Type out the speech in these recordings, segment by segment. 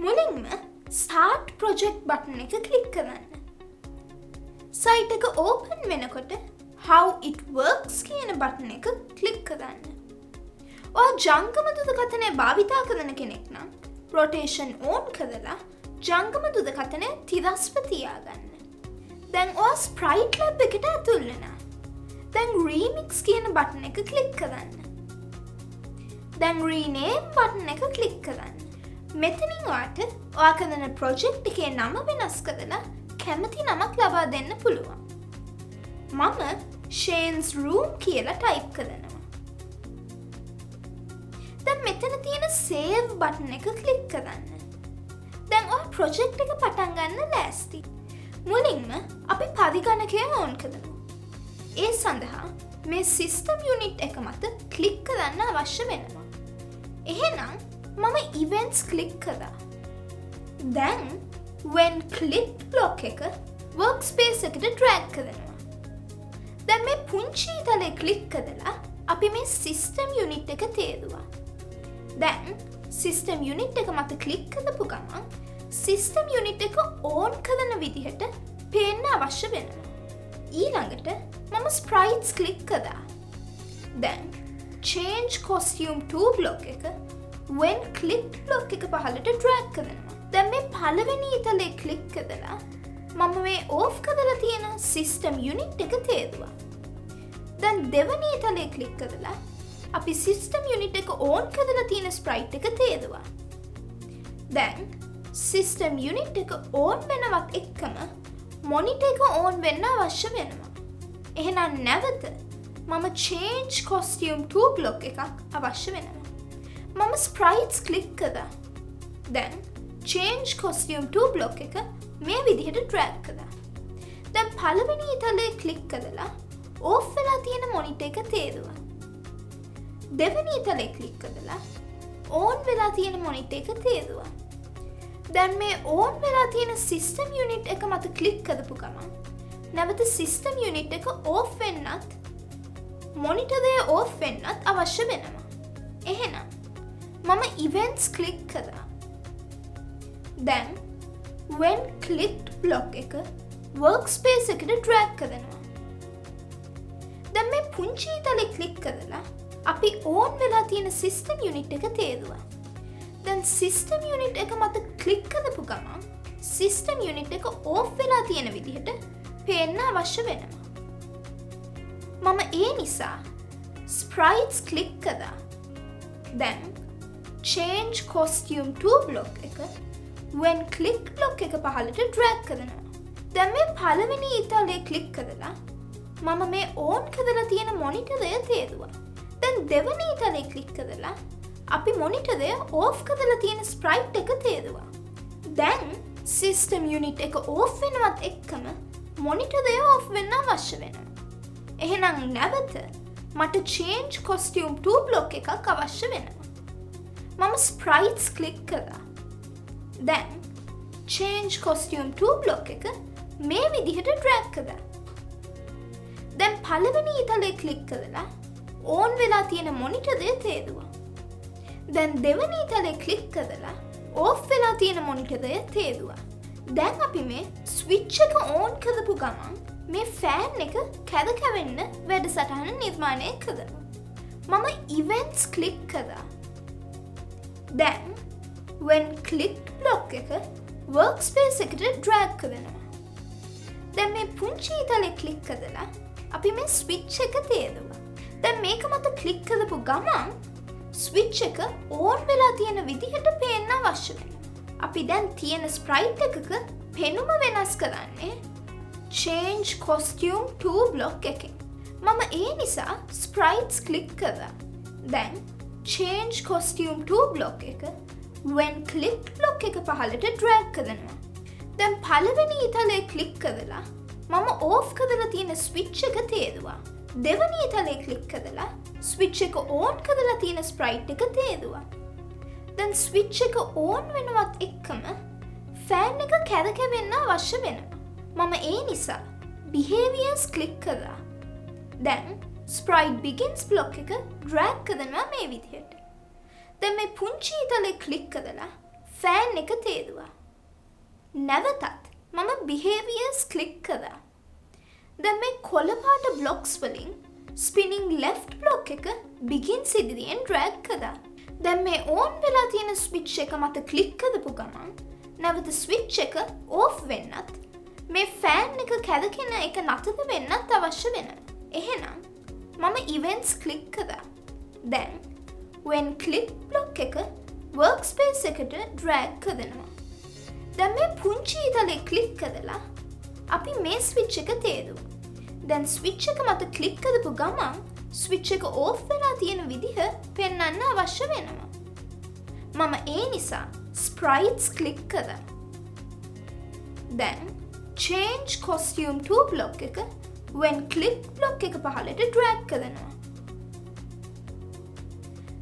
මුලින්ම start project button එක click කරන්න. site එක open වෙනකොට how it works කියන button එක click කරන්න. ඔයා ජංගම දුරකථනය භාවිතා කරන කෙනෙක් නම් rotation on කරලා ජංගම දුරකථනය තිරස්ව තියාගන්න. දැන් ඔයා sprite lab එකට ඇතුල් වෙනවා. දැන් remix කියන button එක click කරන්න. දැන් rename button එක click කරන්න. මෙතනින් ඔයාට ඔයා කරන project එකේ නම වෙනස් කරලා කැමති නමක් ලබා දෙන්න පුළුවන්. මම Shane's room කියලා type කරනවා. දැන් මෙතන තියෙන save button එක click කරන්න. දැන් ඔයා project එක පටන් ගන්න ලෑස්ති. මුලින්ම අපි පරිගණකය on කරමු. ඒ සඳහා මේ system unit එක මත click කරන්න අවශ්‍ය වෙනවා. එහෙනම් මම events click කරා. දැන් when clicked block එක workspace එකට drag කරනවා. දැන් මේ පුංචි ඉතලේ click කරලා අපි මේ system unit එක තේරුවා. දැන් system unit එක මත click කරපු ගමන් system unit එක on කරන විදිහට පේන්න අවශ්‍ය වෙනවා. ඊළඟට මම sprites click කරා. දැන් change costume to block එක when clicked block එක පහළට drag කරනවා. දැන් මේ පළවෙනි ඉතලේ click කරලා මම මේ off කරලා තියෙන system unit එක තේරුවා. දැන් දෙවෙනි ඉතලේ click කරලා අපි system unit එක on කරලා තියෙන sprite එක තේරුවා. දැන් system unit එක on වෙනවත් එක්කම monitor එක on වෙන්න අවශ්‍ය වෙනවා. එහෙනම් නැවත මම change costume to block එකක් අවශ්‍ය වෙනවා. මම sprites click කරා. දැන් change costume to block එක මේ විදිහට drag කරා. දැන් පළවෙනි ඉතලේ click කරලා off වෙලා තියෙන monitor එක තේරුවා. දෙවෙනි ඉතලේ click කරලා on වෙලා තියෙන monitor එක තේරුවා. දැන් මේ on වෙලා තියෙන system unit එක මත click කරපු ගමන් නැවත system unit එක off වෙන්නත් monitor එක off වෙන්නත් අවශ්‍ය වෙනවා. එහෙනම් මම events click කරා. දැන් when clicked block එක workspace එකට drag කරනවා. දැන් මේ පුංචි ඉතලේ click කරලා අපි on වෙලා තියෙන system unit එක තේරුවා. දැන් system unit එක මත click කරපු ගමන් system unit එක off වෙලා තියෙන විදිහට පේන්න අවශ්‍ය වෙනවා. මම ඒ නිසා sprites click කරා. දැන් change costume to block එක when clicked block එක පහළට drag කරනවා. දැන් මේ පළවෙනි ඉතලේ click කරලා මම මේ on කරලා තියෙන monitor එක තේරුවා. දැන් දෙවෙනි ඉතලේ click කරලා අපි monitor එක off කරලා තියෙන sprite එක තේරුවා. දැන් system unit එක off වෙනවත් එක්කම monitor එක off වෙන්න අවශ්‍ය වෙනවා. එහෙනම් නැවත මට change costume to block එකක් අවශ්‍ය වෙනවා. මම sprites click කරා. දැන් change costume to block එක මේ විදිහට drag කරා. දැන් පළවෙනි ඉතලේ click කරලා on වෙලා තියෙන monitor එක තේරුවා. දැන් දෙවෙනි ඉතලේ click කරලා off වෙලා තියෙන monitor එක තේරුවා. දැන් අපි මේ switch එක on කරපු ගමන් මේ fan එක කැරකෙන්න වැඩසටහන නිර්මාණය කරමු. මම events click කරා. දැන් when clicked block එක workspace එකට drag කරනවා. දැන් මේ පුංචි ඉතලේ click කරලා අපි මේ switch එක තේරුවා. දැන් මේක මත click කරපු ගමන් switch එක on වෙලා තියෙන විදිහට පේන්න අවශ්‍ය වෙනවා. අපි දැන් තියෙන sprite එකක පෙනුම වෙනස් කරන්නේ change costume to block එකෙන්. මම ඒ නිසා sprites click කරා. දැන් change costume to block එක when clicked block එක පහළට drag කරනවා. දැන් පළවෙනි ඉතලේ click කරලා මම off කරලා තියෙන switch එක තේරුවා. දෙවෙනි ඉතලේ click කරලා switch එක on කරලා තියෙන sprite එක තේරුවා. දැන් switch එක on වෙනවත් එක්කම fan එක කැරකෙන්න අවශ්‍ය වෙනවා. මම ඒ නිසා behaviors click කරා. දැන් sprite begins block එක drag කරනවා මේ විදිහට. දැන් මේ පුංචි ඉතලේ click කරලා ෆෑන් එක තේදුවා. නැවතත් මම behaviors ක්ලික් කරා. දැන් මේ කොළ පාට බ්ලොක්ස් වලින් spinning left block එක begins ඉදිරියෙන් drag කරා. දැන් මේ on වෙලා තියෙන switch එක මත ක්ලික් කරපු ගමන් නැවත switch එක off වෙන්නත් මේ ෆෑන් එක කැරකෙන එක නතර වෙන්නත් අවශ්‍ය වෙනවා. එහෙනම් මම events ක්ලික් කරා. දැන් when click block එක workspace එකට drag කරනවා. දැන් මේ පුංචි ඉතලේ ක්ලික් කරලා අපි මේ ස්විච් එක තේරුවා. දැන් ස්විච් එක මත ක්ලික් කරපු ගමන් ස්විච් එක ඕෆ් වෙලා තියෙන විදිහ පෙන්වන්න අවශ්‍ය වෙනවා. මම ඒ නිසා sprites ක්ලික් කරා. දැන් change costume to block එක when click block එක පහළට drag කරනවා.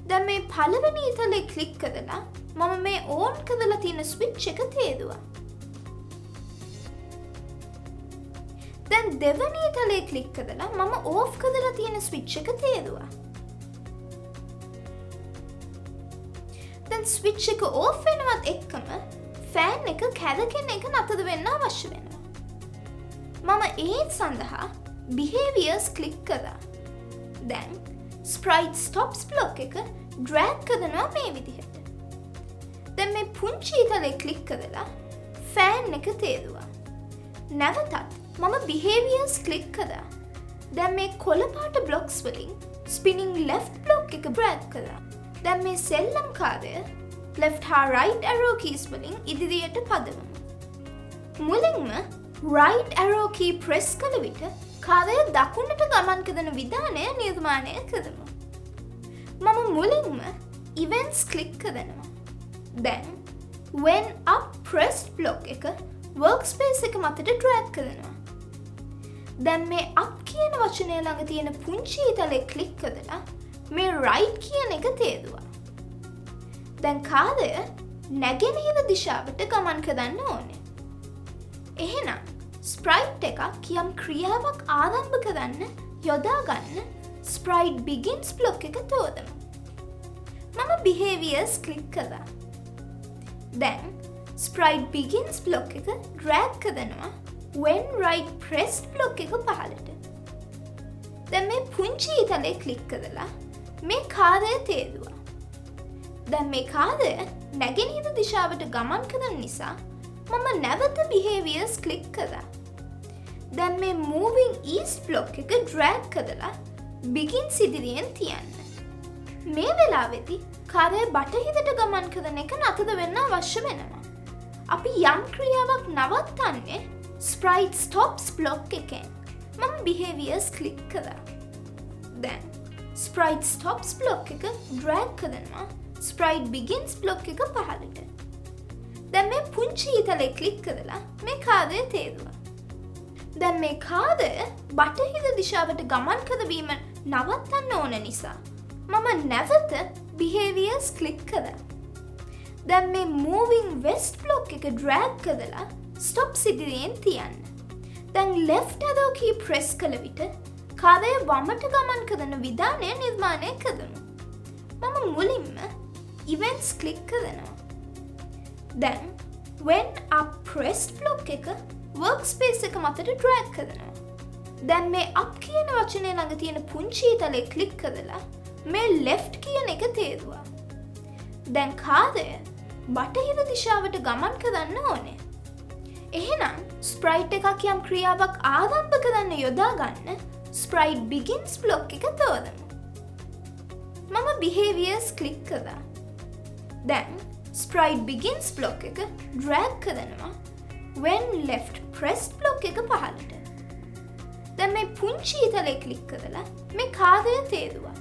දැන් මේ පළවෙනි ඉතලේ ක්ලික් කරලා මම මේ on කරලා තියෙන ස්විච් එක තේරුවා. දැන් දෙවැනි ඉතලේ ක්ලික් කරලා මම ඕෆ් කරලා තියෙන ස්විච් එක තේරුවා. දැන් ස්විච් එක ඕෆ් වෙනවත් එක්කම ෆෑන් එක කැරකෙන එක නතර වෙන්න අවශ්‍ය වෙනවා. මම ඒ සඳහා behaviors ක්ලික් කරා. දැන් sprite stops block එක drag කරනවා මේ විදිහට. දැන් මේ පුංචි ඉතලේ ක්ලික් කරලා ෆෑන් එක තේරුවා. නැවතත් මම behaviors ක්ලික් කරා. දැන් මේ කොළ පාට බ්ලොක්ස් වලින් spinning left block එක drag කරා. දැන් මේ සෙල්ලම්කාරය left හා right arrow keys වලින් ඉදිරියට පදවමු. මුලින්ම right arrow key press කළ විට කාර්යය දකුණට ගමන් කරන විධානය නිර්මාණය කරමු. මම මුලින්ම events ක්ලික් කරනවා. දැන් when up pressed block එක workspace එක මතට drag කරනවා. දැන් මේ up කියන වචනය ළඟ තියෙන පුංචි ඉතලේ ක්ලික් කරලා මේ right කියන එක තේරුවා. දැන් කාර්යය නැගෙනහිර දිශාවට ගමන් කරන්න ඕනේ. එහෙනම් ස්ප්‍රයිට් එකක් යම් ක්‍රියාවක් ආරම්භ කරන්න යොදා ගන්න sprite begins block එක තෝරමු. මම behaviors ක්ලික් කරා. දැන් sprite begins block එක drag කරනවා when right pressed block එක පහළට. දැන් මේ පුංචි ඉතලේ ක්ලික් කරලා මේ කාර්යය තේරුවා. දැන් මේ කාර්යය නැගෙනහිර දිශාවට ගමන් කරන නිසා මම නැවත behaviors ක්ලික් කරා. දැන් මේ moving east block එක drag කරලා begins ඉදිරියෙන් තියන්න. මේ වෙලාවේදී කාර්යය බටහිරට ගමන් කරන එක නතර වෙන්න අවශ්‍ය වෙනවා. අපි යම් ක්‍රියාවක් නවත්තන්නේ sprite stops block එකෙන්. මම behaviors ක්ලික් කරා. දැන් sprite stops block එක drag කරනවා sprite begins block එක පහළට. දැන් මේ පුංචි ඉතලේ ක්ලික් කරලා මේ කාර්යය තේරුවා. දැන් මේ කාර්යය බටහිර දිශාවට ගමන් කරවීම නවත්තන්න ඕන නිසා මම නැවත behaviors ක්ලික් කරා. දැන් මේ moving west block එක drag කරලා stop ඉදිරියෙන් තියන්න. දැන් left arrow key press කළ විට කාර්යය වමට ගමන් කරන විධානය නිර්මාණය කරමු. මම මුලින්ම events ක්ලික් කරනවා. දැන් when up pressed block එක workspace එක මතට drag කරනවා. දැන් මේ up කියන වචනය ළඟ තියෙන පුංචි ඉතලේ ක්ලික් කරලා මේ left කියන එක තේරුවා. දැන් කාර්යය බටහිර දිශාවට ගමන් කරන්න ඕනේ. එහෙනම් sprite එකක් යම් ක්‍රියාවක් ආරම්භ කරන්න යොදා ගන්න sprite begins block එක තෝරමු. මම behaviors ක්ලික් කරා. දැන් sprite begins block එක drag කරනවා when left pressed block එක පහළට. දැන් මේ පුංචි ඉතලේ ක්ලික් කරලා මේ කාර්යය තේරුවා.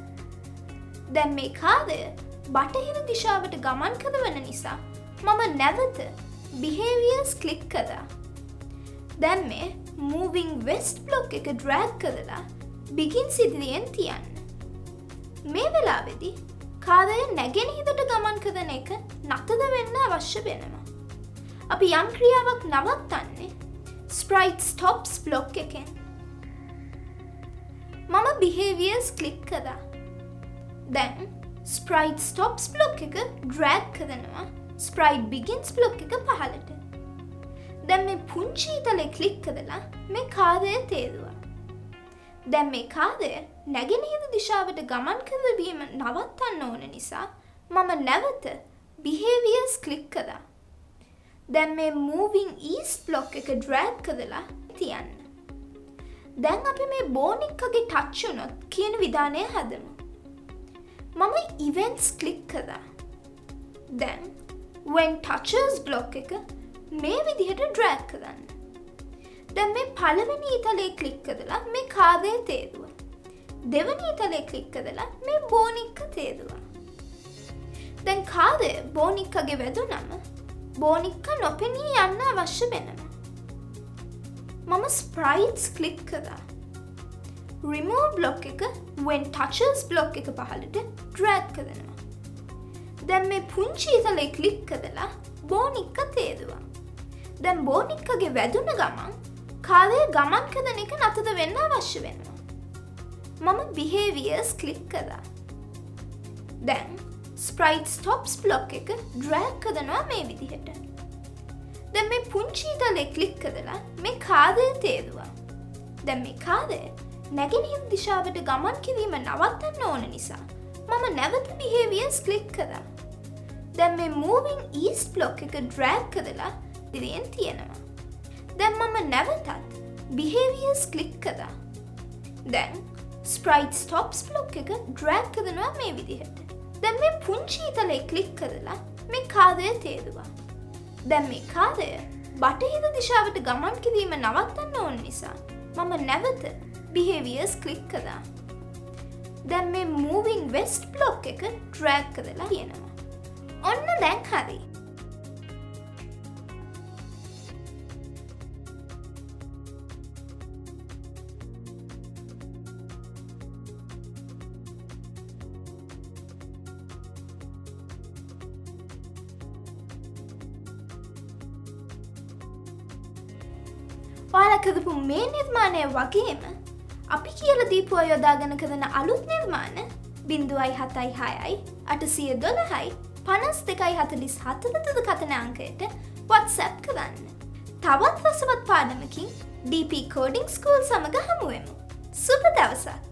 දැන් මේ කාර්යය බටහිර දිශාවට ගමන් කරවන නිසා මම නැවත behaviors ක්ලික් කරා. දැන් මේ moving west block එක drag කරලා begins ඉදිරියෙන් තියන්න. මේ වෙලාවේදී කාර්යය නැගෙනහිරට ගමන් කරන එක නතර වෙන්න අවශ්‍ය වෙනවා. අපි යම් ක්‍රියාවක් නවත්තන්නේ sprite stops block එකෙන්. මම behaviors ක්ලික් කරා. දැන් sprite stops block එක drag කරනවා ස්ප්‍රයිට් බිගින්ස් බ්ලොක් එක පහළට. දැන් මේ පුංචි ඊතලේ ක්ලික් කරලා මේ කාර්යය තේරුවා. දැන් මේ කාර්යය නැගෙනහිර දිශාවට ගමන් කරවීම නවත්තන්න ඕන නිසා මම නැවත behaviors ක්ලික් කළා. දැන් මේ moving east block එක drag කරලා තියන්න. දැන් අපි මේ බෝනික්කගේ ටච් වුණොත් කියන විධානය හදමු. මම events ක්ලික් කළා. දැන් when touches block එක මේ විදිහට drag කරන්න. දැන් මේ පළවෙනි ඊතලේ ක්ලික් කරලා මේ කාර්යය තේරුවා. දෙවෙනි ඊතලේ ක්ලික් කරලා මේ බෝනික්ක තේරුවා. දැන් කාර්යය බෝනික්කගේ වැදුනම බෝනික්ක නොපෙනී යන්න අවශ්‍ය වෙනවා. මම sprites ක්ලික් කළා. remove block එක when touches block එක පහළට drag කරනවා. දැන් මේ පුංචි ඊතලේ ක්ලික් කරලා බෝනික්ක තේරුවා. දැන් බෝනික්කගේ වැදුන ගමන් කාර්යය ගමන් කරන එක නතර වෙන්න අවශ්‍ය වෙනවා. මම behaviors ක්ලික් කළා. දැන් sprite stops block එක drag කරනවා මේ විදිහට. දැන් මේ පුංචි ඊතලේ ක්ලික් කරලා මේ කාර්යය තේරුවා. දැන් මේ කාර්යය නැගෙනහිර දිශාවට ගමන් කිරීම නවත්තන්න ඕන නිසා මම නැවත behaviors ක්ලික් කළා. දැන් මේ moving east block එක drag කරලා ඉදිරියෙන් තියෙනවා. දැන් මම නැවතත් behaviors ක්ලික් කළා. දැන් sprite stops block එක drag කරනවා මේ විදිහට. දැන් මේ පුංචි ඊතලේ ක්ලික් කරලා මේ කාර්යය තේරුවා. දැන් මේ කාර්යය බටහිර දිශාවට ගමන් කිරීම නවත්තන්න ඕන නිසා මම නැවත behaviors ක්ලික් කළා. දැන් මේ moving west block එක drag කරලා තියෙනවා. ඔන්න දැන් හරි. ඔයාලා කරපු මේ නිර්මාණය වගේම අපි කියලා දීපු අය යොදාගෙන කරන අලුත් නිර්මාණ 0.76යි 812යි 52.47 දුරකථන අංකයට WhatsApp කරන්න. තවත් රසවත් පාඩමකින් DP Coding School සමග හමු වෙමු. සුබ දවසක්.